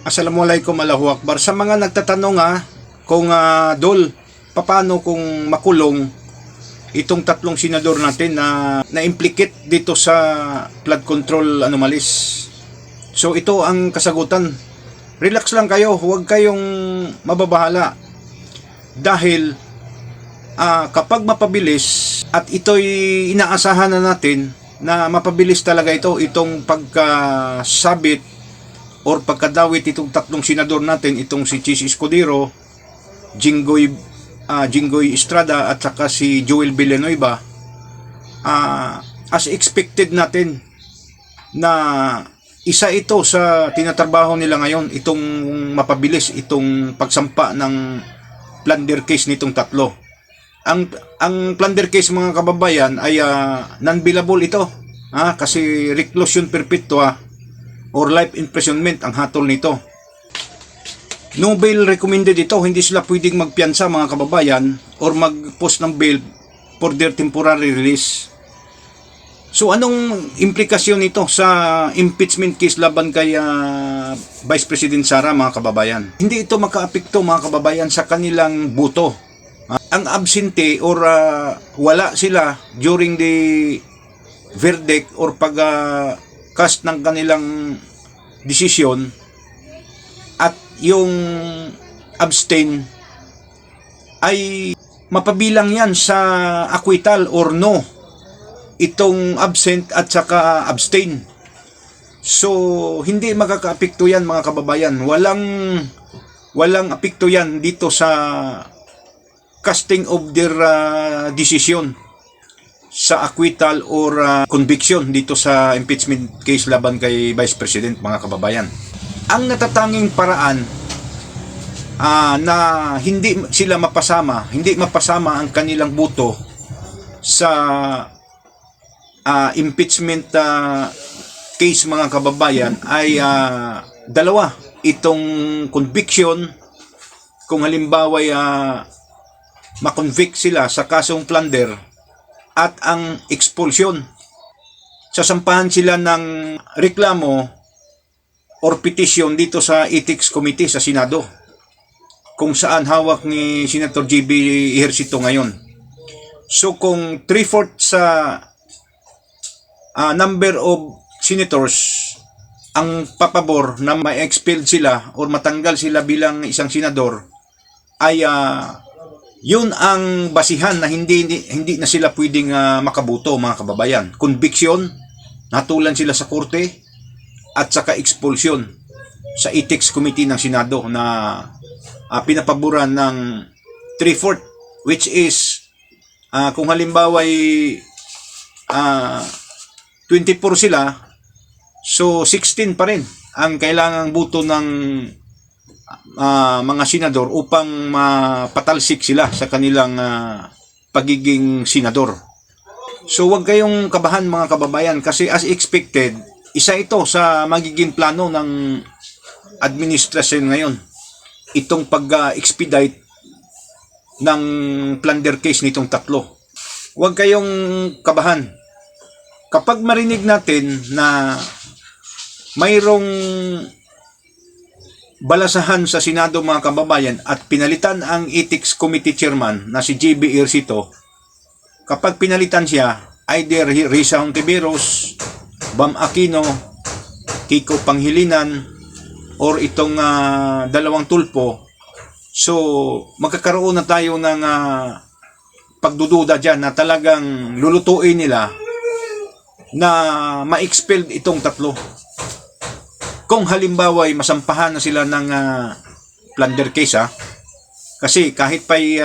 Assalamualaikum, Allahu Akbar. Sa mga nagtatanong kung Dol, paano kung makulong itong tatlong senador natin na na-implicate dito sa flood control anomalies. So ito ang kasagutan. Relax lang kayo, huwag kayong mababahala. Dahil kapag mapabilis at ito'y inaasahan na natin na mapabilis talaga itong pagkasabit or pagkadawit itong tatlong senador natin, itong si Chis Escudero, Jinggoy Estrada at saka si Joel Villanueva, as expected natin na isa ito sa tinatrabaho nila ngayon, itong mapabilis itong pagsampa ng plunder case nitong tatlo. Ang plunder case, mga kababayan, ay non-billable ito, kasi reclusion perpetua or life imprisonment ang hatol nito. No bail recommended ito, hindi sila pwedeng magpiyansa, mga kababayan, or mag-post ng bail for their temporary release. So anong implikasyon nito sa impeachment case laban kay Vice President Sara, mga kababayan? Hindi ito makaapekto, mga kababayan, sa kanilang boto. Ang absente or wala sila during the verdict or pag-cast ng kanilang desisyon, at yung abstain ay mapabilang yan sa acquittal or no, itong absent at saka abstain. So hindi makakaapekto yan, mga kababayan. Walang apekto yan dito sa casting of their decision sa acquittal or conviction dito sa impeachment case laban kay Vice President, mga kababayan. Ang natatanging paraan na hindi sila hindi mapasama ang kanilang boto sa impeachment case, mga kababayan, ay dalawa. Itong conviction, kung halimbawa makonvict sila sa kasong plunder, at ang expulsion. Sasampahan sila ng reklamo or petition dito sa Ethics Committee sa Senado, kung saan hawak ni Senator GB Ejercito ngayon. So kung 3/4 sa number of senators ang papabor na ma-expel sila or matanggal sila bilang isang senador, ay yun ang basihan na hindi na sila pwedeng makabuto, mga kababayan. Conviction, natulan sila sa korte, at saka expulsion sa Ethics Committee ng Senado na pinapaboran ng 3/4, which is kung halimbawa ay 24 sila, so 16 pa rin ang kailangang buto ng mga senador upang mapatalsik sila sa kanilang pagiging senador. So wag kayong kabahan, mga kababayan, kasi as expected, isa ito sa magiging plano ng administrasyon ngayon, itong pag-expedite ng plunder case nitong tatlo. Wag kayong kabahan. Kapag marinig natin na mayroong balasahan sa Senado, mga kababayan, at pinalitan ang Ethics Committee Chairman na si GB Ejercito, kapag pinalitan siya, either Risa Hontiveros, Bam Aquino, Kiko Panghilinan, or itong dalawang tulpo, so magkakaroon na tayo ng pagdududa dyan na talagang lulutuin nila na ma-expel itong tatlo. Kung halimbawa ay masampahan na sila ng plunder case, kasi kahit pa'y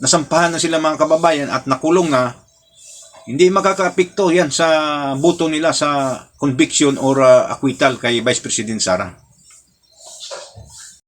nasampahan na sila, mga kababayan, at nakulong na, hindi makakaapekto yan sa boto nila sa conviction or acquittal kay Vice President Sara.